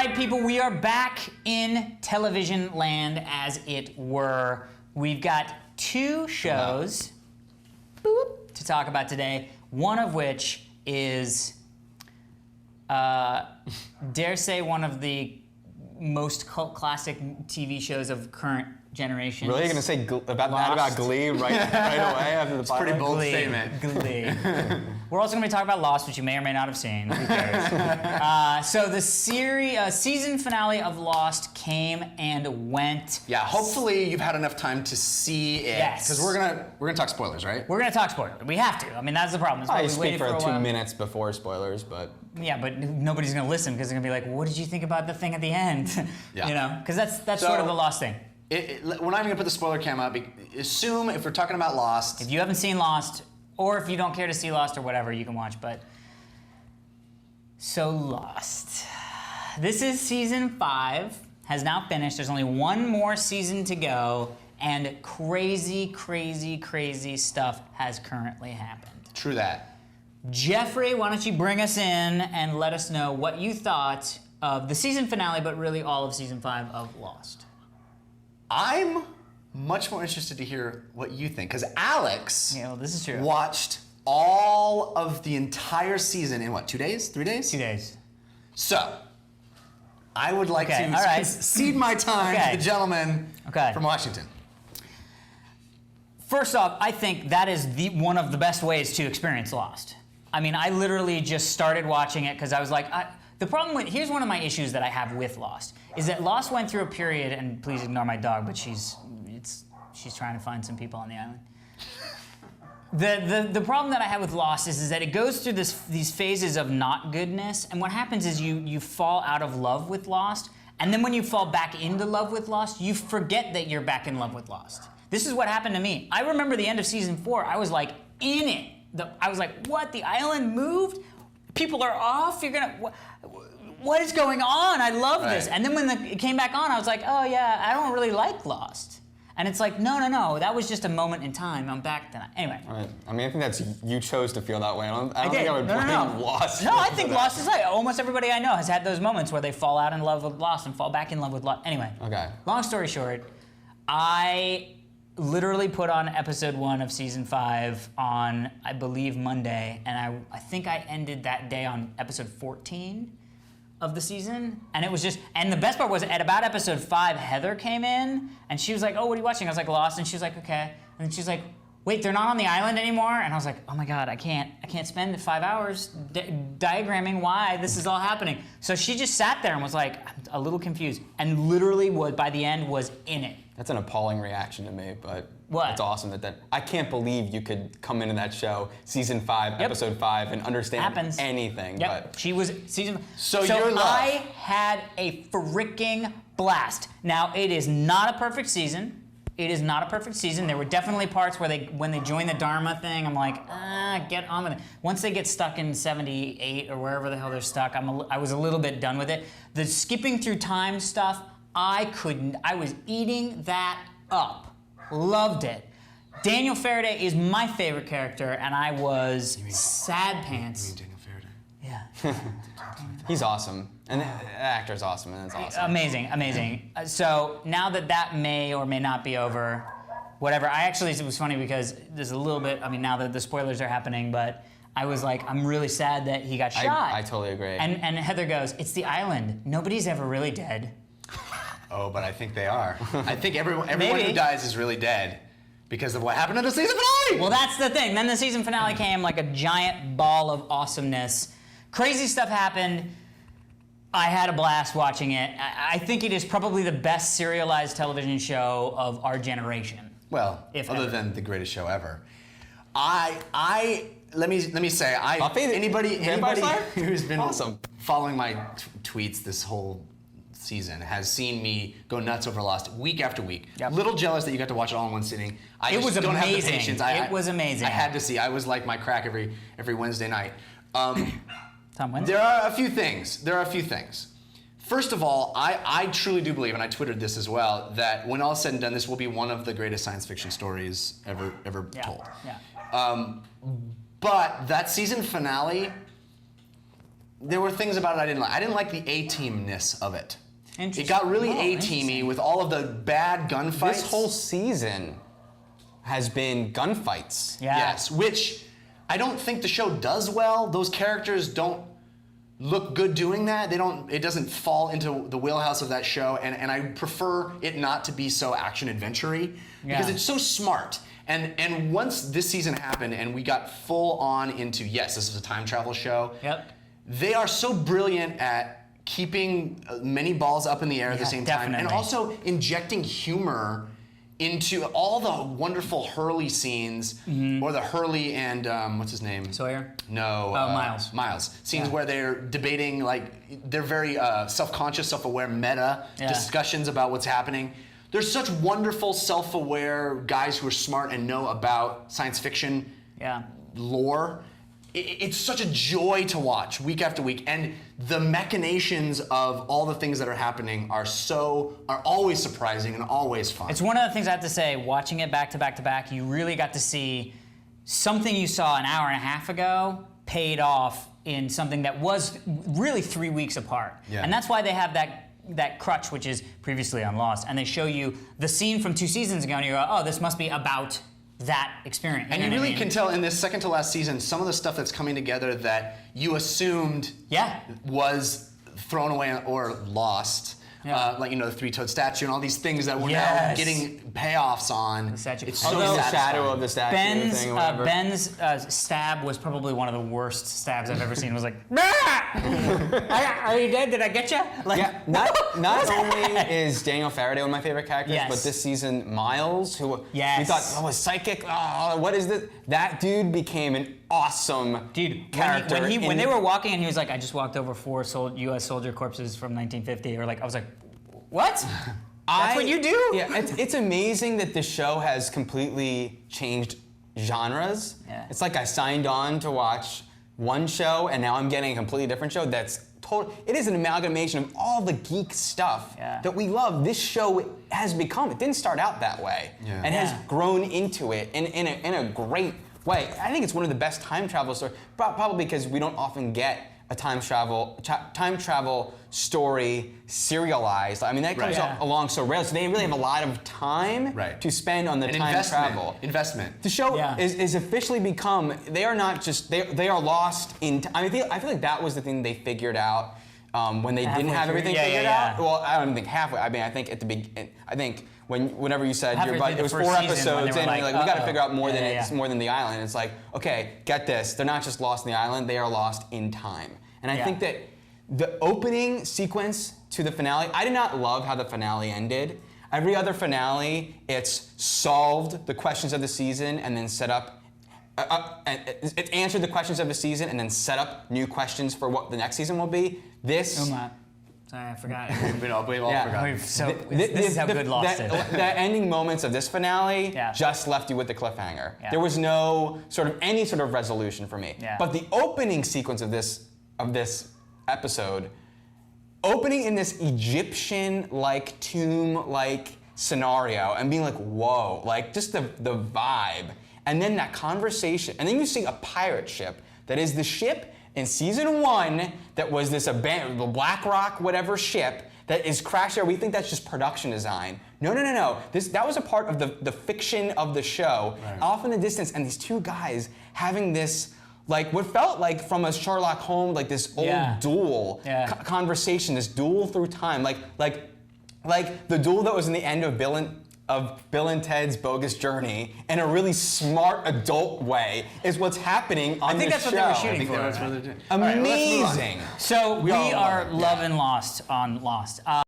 right, people, we are back in television land, as it were. We've got two shows to talk about today, one of which is, dare say, one of the most cult classic TV shows of current generation. Really? You're going to say about Glee right away after the podcast? It's a pretty bold statement. Glee. We're also going to be talking about Lost, which you may or may not have seen. Who cares? So the season finale of Lost came and went. Yeah, hopefully you've had enough time to see it. Yes. Because we're gonna talk spoilers, right? We're going to talk spoilers. We have to. I mean, that's the problem. That's why I we speak waited for a 2 while. minutes before spoilers, but... Yeah, but nobody's going to listen because they're going to be like, what did you think about the thing at the end? Yeah. You know, because that's sort of the Lost thing. We're not even gonna put the spoiler cam up. Assume if we're talking about Lost. If you haven't seen Lost, or if you don't care to see Lost or whatever, you can watch, but... So Lost. This is season 5, has now finished. There's only one more season to go, and crazy, crazy, crazy stuff has currently happened. True that. Jeffrey, why don't you bring us in and let us know what you thought of the season finale, but really all of season 5 of Lost. I'm much more interested to hear what you think, because Alex Yeah, well, this is true. watched all of the entire season in what, 2 days? 3 days? 2 days. So, I would like Okay, to all right. cede my time Okay. to the gentleman Okay. from Washington. First off, I think that is one of the best ways to experience Lost. I mean, I literally just started watching it because I was like, here's one of my issues that I have with Lost, is that Lost went through a period, and please ignore my dog, but she's trying to find some people on the island. The problem that I have with Lost is that it goes through these phases of not goodness, and what happens is you fall out of love with Lost, and then when you fall back into love with Lost, you forget that you're back in love with Lost. This is what happened to me. I remember the end of season 4, I was like in it. I was like, what, the island moved? People are off? What is going on? I love this. And then when it came back on, I was like, oh yeah, I don't really like Lost. And it's like, no, that was just a moment in time. I'm back to that. Anyway. Right. I mean, I think that's, you chose to feel that way. I don't did. think I would blame No. Lost. No, I think Lost is like, almost everybody I know has had those moments where they fall out in love with Lost and fall back in love with Lost. Anyway. Okay. Long story short, I literally put on episode 1 of season 5 on, I believe, Monday, and I think I ended that day on episode 14 of the season, and it was just, and the best part was at about episode 5, Heather came in, and she was like, oh, what are you watching? I was like, Lost, and she was like, okay, and then she's like, wait, they're not on the island anymore? And I was like, oh my God, I can't spend 5 hours diagramming why this is all happening. So she just sat there and was like, I'm a little confused, and literally by the end was in it. That's an appalling reaction to me, but What? it's awesome that I can't believe you could come into that show, season 5, episode 5, and understand anything. Yep. But She was season. So your love. I had a freaking blast. Now it is not a perfect season. It is not a perfect season. There were definitely parts where when they joined the Dharma thing, I'm like, get on with it. Once they get stuck in 78 or wherever the hell they're stuck, I was a little bit done with it. The skipping through time stuff, I couldn't. I was eating that up. Loved it. Daniel Faraday is my favorite character, and I was sad pants. Daniel Faraday. Yeah. he's awesome. And the actor's awesome, and it's awesome. Amazing. So now that may or may not be over, whatever. It was funny because there's a little bit, now that the spoilers are happening, but I was like, I'm really sad that he got shot. I totally agree. And Heather goes, it's the island. Nobody's ever really dead. Oh, but I think they are. I think everyone Maybe. who dies is really dead because of what happened in the season finale. Well, that's the thing. Then the season finale came like a giant ball of awesomeness. Crazy stuff happened. I had a blast watching it. I think it is probably the best serialized television show of our generation. Well, other than the greatest show ever. Let me say, anybody who's been following my tweets this whole season has seen me go nuts over Lost week after week. Yep. Little jealous that you got to watch it all in one sitting. It was don't have the amazing. patience. It was amazing. I had to see. I was like my crack every Wednesday night. Tom Wednesday? There are a few things. First of all, I truly do believe, and I twittered this as well, that when all is said and done, this will be one of the greatest science fiction stories ever told. Yeah. But that season finale there were things about it I didn't like. I didn't like the A-teamness of it. Interesting. It got really A-teamy with all of the bad gunfights. This whole season has been gunfights. Yeah. Yes, which I don't think the show does well. Those characters don't look good doing that. It doesn't fall into the wheelhouse of that show, and I prefer it not to be so action-adventure-y because it's so smart. And once this season happened and we got full on into, yes, this is a time travel show. Yep. They are so brilliant at keeping many balls up in the air at the same time, and also injecting humor into all the wonderful Hurley scenes, or the Hurley and what's his name? Sawyer? No. Miles. Miles. Scenes where they're debating, like, they're very self-conscious, self-aware, meta discussions about what's happening. There's such wonderful, self-aware guys who are smart and know about science fiction lore. It's such a joy to watch week after week, and the machinations of all the things that are happening are always surprising and always fun. It's one of the things I have to say, watching it back to back to back, you really got to see something you saw an hour and a half ago paid off in something that was really 3 weeks apart. Yeah. And that's why they have that crutch, which is previously on Lost, and they show you the scene from 2 seasons ago, and you go, oh, this must be about that experience. And you really can tell in this second to last season some of the stuff that's coming together that you assumed was thrown away or lost. Like, the three-toed statue and all these things that we're now getting payoffs on. The statue. It's Although so the satisfying. shadow of the statue thing or whatever. Ben's stab was probably one of the worst stabs I've ever seen. It was like, are you dead? Did I get you? Like, Yeah, not only is Daniel Faraday one of my favorite characters, but this season Miles, who we thought was psychic. Oh, what is this? That dude became an awesome character. When they were walking and he was like, I just walked over 4 U.S. soldier corpses from 1950, or like, I was like, what? That's what you do? Yeah, it's amazing that the show has completely changed genres. Yeah. It's like I signed on to watch one show and now I'm getting a completely different show that's it is an amalgamation of all the geek stuff that we love. This show has become. It didn't start out that way, and has grown into it in a great way. I think it's one of the best time travel stories, probably because we don't often get a time travel story serialized. I mean, that comes along so rarely. So they really have a lot of time to spend on the time travel. Investment. The show is officially become. They are not just. They are lost in. I feel like that was the thing they figured out when they didn't have everything figured out. Well, I don't think halfway. I mean, I think at the beginning. I think whenever you said it was 4 episodes in, like, we got to figure out more than it's more than the island. It's like, okay, get this. They're not just lost in the island. They are lost in time. And I think that the opening sequence to the finale, I did not love how the finale ended. Every other finale, it's solved the questions of the season and then set up. It answered the questions of the season and then set up new questions for what the next season will be. This. Sorry, I forgot. We've all forgotten. This is how good Lost is. The ending moments of this finale just left you with the cliffhanger. There was no any sort of resolution for me. But the opening sequence of this episode, opening in this Egyptian-like tomb-like scenario and being like, whoa, like just the vibe. And then that conversation, and then you see a pirate ship that is the ship in season 1 that was this abandoned, the Black Rock whatever ship that is crashed there. We think that's just production design. No. That was a part of the fiction of the show, off in the distance, and these 2 guys having this, like, what felt like from a Sherlock Holmes, like this old duel conversation, this duel through time, like the duel that was in the end of Bill and Ted's Bogus Journey in a really smart adult way is what's happening on this show. I think that's what they were shooting for. Amazing. So we are loving Lost on Lost.